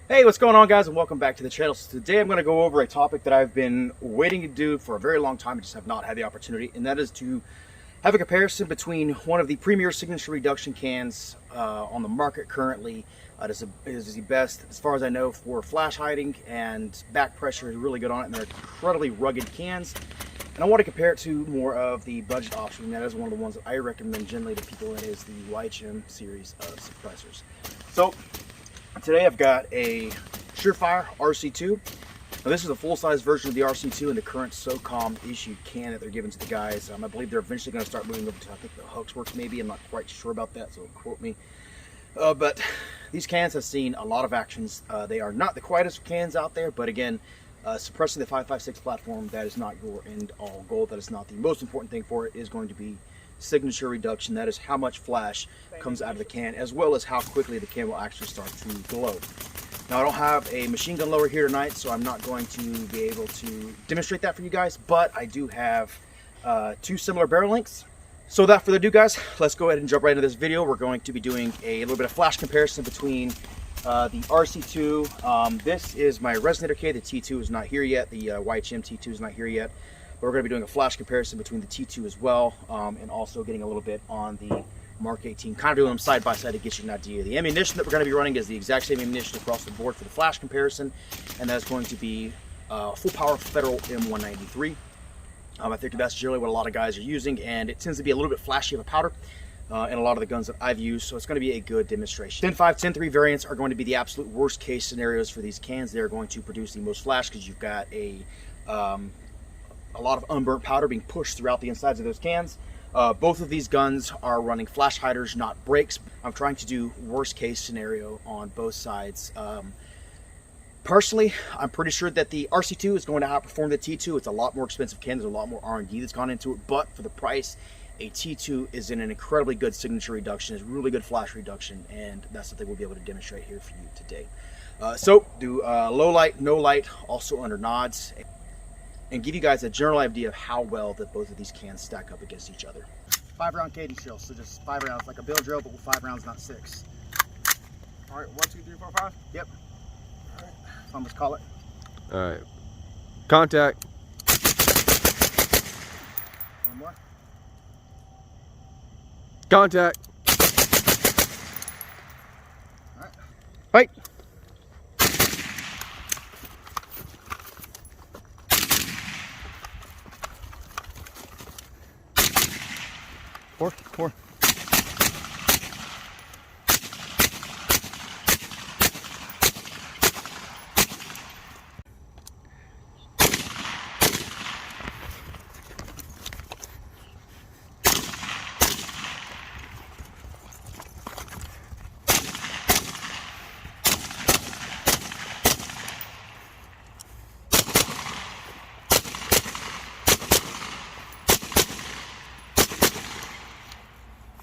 Hey, what's going on, guys, and welcome back to the channel. So today I'm going to go over a topic that I've been waiting to do for a very long time. I just have not had the opportunity, and that is to have a comparison between one of the premier signature reduction cans on the market currently. This is the best, as far as I know, for flash hiding, and back pressure is really good on it, and they're incredibly rugged cans. And I want to compare it to more of the budget option, and that is one of the ones that I recommend generally to people, and is the YHM series of suppressors. So today I've got a Surefire RC2. Now this is a full-size version of the RC2 in the current SOCOM issued can that they're giving to the guys. I believe they're eventually going to start moving over to, I think, the Hooksworks maybe. I'm not quite sure about that, so don't quote me. But these cans have seen a lot of actions. They are not the quietest cans out there, but again, suppressing the 5.56 platform, that is not your end-all goal. That is not the most important thing for it. It is going to be signature reduction. That is how much flash comes out of the can, as well as how quickly the can will actually start to glow. Now I don't have a machine gun lower here tonight, so I'm not going to be able to demonstrate that for you guys, but I do have two similar barrel lengths. So without further ado, guys, let's go ahead and jump right into this video. We're going to be doing a little bit of flash comparison between the RC2. This is my Resonator K. The T2 is not here yet. The YHM T2 is not here yet. But we're going to be doing a flash comparison between the T2 as well, and also getting a little bit on the Mark 18, kind of doing them side by side to get you an idea. The ammunition that we're going to be running is the exact same ammunition across the board for the flash comparison, and that's going to be full power Federal M193. I think that's generally what a lot of guys are using, and it tends to be a little bit flashy of a powder in a lot of the guns that I've used, so it's going to be a good demonstration. 10.5, 10.3 variants are going to be the absolute worst case scenarios for these cans. They're going to produce the most flash because you've got a lot of unburnt powder being pushed throughout the insides of those cans. Both of these guns are running flash hiders, not brakes. I'm trying to do worst case scenario on both sides. Personally, I'm pretty sure that the RC2 is going to outperform the T2. It's a lot more expensive can. There's a lot more R&D that's gone into it, but for the price, a T2 is in an incredibly good signature reduction. It's really good flash reduction, and that's something we'll be able to demonstrate here for you today. So do low light, no light, also under nods, and give you guys a general idea of how well that both of these cans stack up against each other. 5-round cadence drill, so just 5 rounds, like a bill drill, but with 5 rounds, not 6. All right, 1, 2, 3, 4, 5. Yep. All right. So I'm just call it. All right. Contact. One more. Contact. All right. Fight. Four.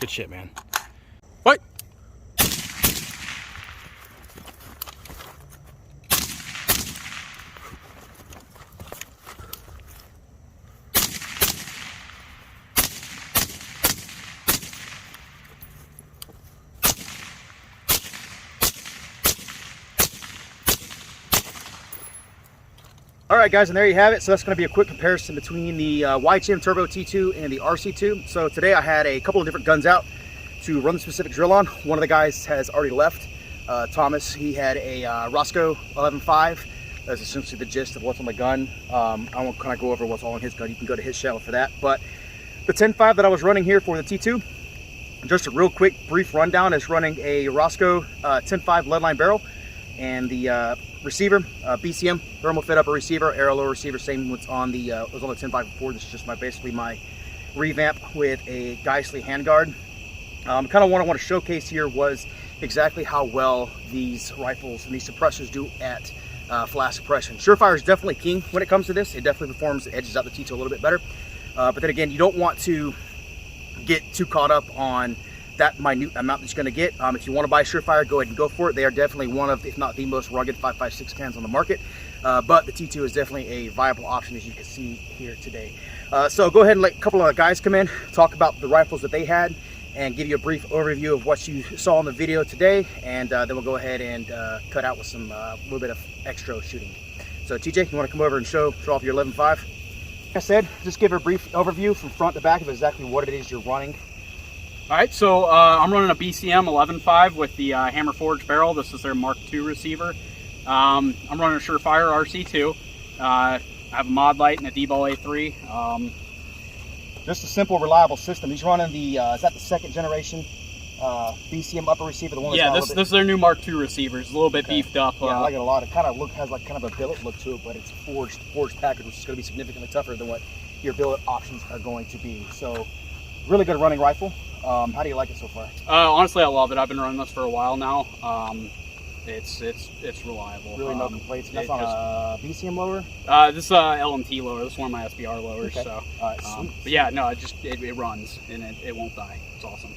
Good shit, man. Fight. All right, guys, and there you have it. So that's going to be a quick comparison between the YHM Turbo T2 and the RC2. So today I had a couple of different guns out to run the specific drill on. One of the guys has already left. Thomas, he had a Roscoe 11.5. That's essentially the gist of what's on the gun. I won't kind of go over what's all on his gun. You can go to his channel for that. But the 10.5 that I was running here for the T2, just a real quick, brief rundown, is running a Roscoe 10.5 leadline barrel, and the receiver, BCM thermal fit upper receiver, arrow lower receiver, same what's on the was on the 10.5 before. This is just basically my revamp with a Geissele handguard. Kind of what I want to showcase here was exactly how well these rifles and these suppressors do at flash suppression. Surefire is definitely king when it comes to this. It definitely performs, it edges out the T2 a little bit better. But then again, you don't want to get too caught up on that minute amount that you're going to get. If you want to buy Surefire, go ahead and go for it. They are definitely one of, if not the most rugged 5.56 cans on the market. But the T2 is definitely a viable option, as you can see here today. So go ahead and let a couple of guys come in, talk about the rifles that they had, and give you a brief overview of what you saw in the video today, and then we'll go ahead and cut out with some little bit of extra shooting. So TJ, you want to come over and show off your 11.5? Like I said, just give a brief overview from front to back of exactly what it is you're running. All right, so I'm running a BCM 11.5 with the Hammer Forge barrel. This is their Mark II receiver. I'm running a Surefire RC2. I have a mod light and a D-Ball A3. Just a simple, reliable system. He's running the, is that the second generation BCM upper receiver? The one that's yeah, this is their new Mark II receiver. It's a little bit beefed up. Yeah, I like it a lot. It kind of has like kind of a billet look to it, but it's forged package, which is going to be significantly tougher than what your billet options are going to be. So, really good running rifle. How do you like it so far? Honestly, I love it. I've been running this for a while now. It's reliable. Really no complaints. That's on a BCM lower? This is a LMT lower. This is one of my SBR lowers. Okay. So, sweet. but yeah, no, it runs and it won't die. It's awesome.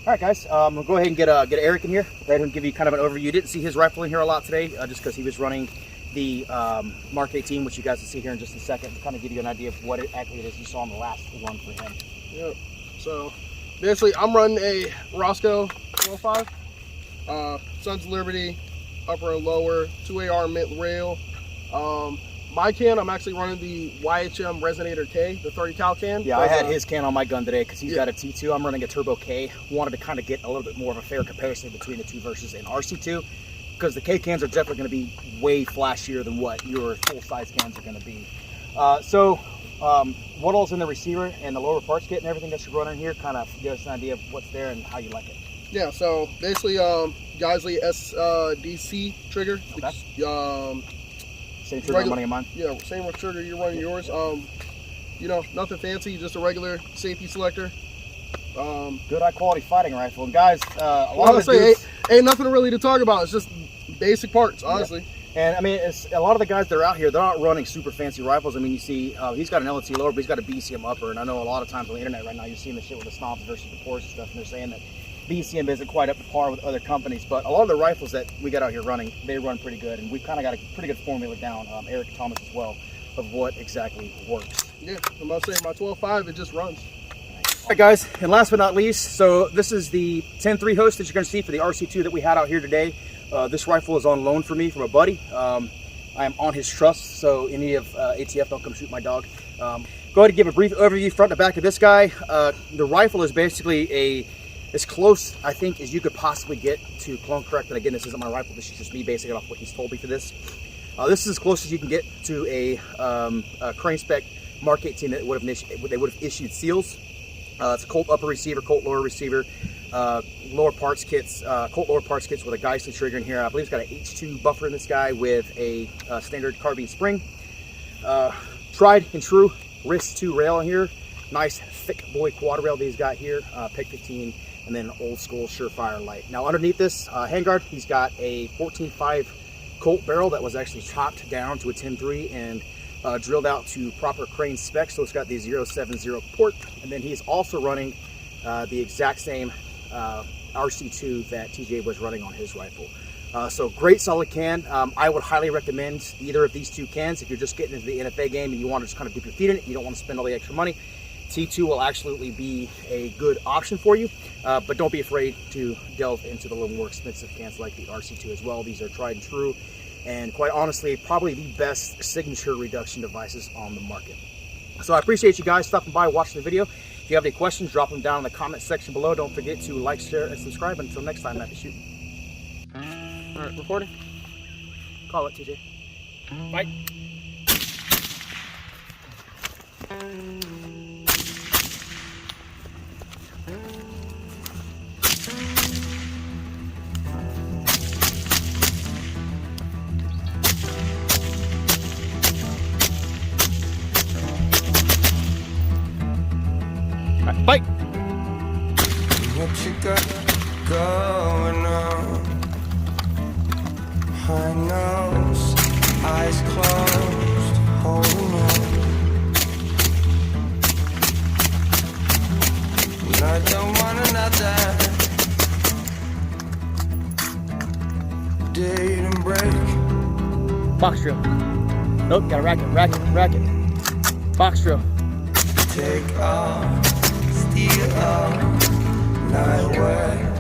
All right, guys. We'll go ahead and get Eric in here. Go ahead and give you kind of an overview. You didn't see his rifle in here a lot today, just because he was running the Mark 18, which you guys will see here in just a second, to kind of give you an idea of what exactly it is you saw in the last one for him. Yep. So basically, I'm running a Roscoe 12.5, Sons of Liberty, upper and lower, 2AR mint rail. My can, I'm actually running the YHM Resonator K, the 30 cal can. Yeah, I had his can on my gun today because he's got a T2. I'm running a Turbo K. Wanted to kind of get a little bit more of a fair comparison between the two versus an RC2, because the K cans are definitely going to be way flashier than what your full-size cans are going to be. What all's in the receiver and the lower parts kit and everything that you're running here? Kind of give us an idea of what's there and how you like it. Yeah, so basically, Geisley SDC trigger. Okay. Same trigger I'm running in mine? Yeah, same trigger you're running yours. You know, nothing fancy, just a regular safety selector. Good high quality fighting rifle. And guys, a lot of the dudes, ain't nothing really to talk about. It's just basic parts, honestly. Yeah. And I mean, it's a lot of the guys that are out here, they're not running super fancy rifles. I mean, you see, he's got an LT lower, but he's got a BCM upper. And I know a lot of times on the internet right now, you're seeing the shit with the snobs versus the pours and stuff, and they're saying that BCM isn't quite up to par with other companies. But a lot of the rifles that we got out here running, they run pretty good. And we've kind of got a pretty good formula down, Eric and Thomas as well, of what exactly works. Yeah, I'm about to say my 12.5, it just runs. All right, guys, and last but not least, so this is the 10.3 host that you're going to see for the RC2 that we had out here today. This rifle is on loan for me from a buddy. I am on his trust, so any of ATF, don't come shoot my dog. Go ahead and give a brief overview front to back of this guy. The rifle is basically as close, I think, as you could possibly get to clone correct. And again, this isn't my rifle, this is just me basing it off what he's told me for this. This is as close as you can get to a crane spec Mark 18 that they would have issued seals. It's a Colt upper receiver, Colt lower receiver, lower parts kits, Colt lower parts kits with a Geisley trigger in here. I believe it's got an H2 buffer in this guy with a standard carbine spring. Tried and true wrist 2 rail in here. Nice thick boy quad rail that he's got here, PEG 15, and then old school Surefire light. Now underneath this handguard, he's got a 14.5 Colt barrel that was actually chopped down to a 10.3 and drilled out to proper crane specs, so it's got the 070 port. And then he's also running the exact same RC2 that TJ was running on his rifle. So great solid can. I would highly recommend either of these two cans if you're just getting into the NFA game and you want to just kind of dip your feet in it, you don't want to spend all the extra money. T2 will absolutely be a good option for you, but don't be afraid to delve into the little more expensive cans like the RC2 as well. These are tried and true, and quite honestly, probably the best signature reduction devices on the market. So I appreciate you guys stopping by, watching the video. If you have any questions, drop them down in the comment section below. Don't forget to like, share, and subscribe. Until next time, happy shooting. All right, recording. Call it, TJ. Bye. Bye. What you got going on? High nose, eyes closed, holding on. And I don't want another day to break. Box drill. Nope, got a racket. Box drill. Take off, steal off. night where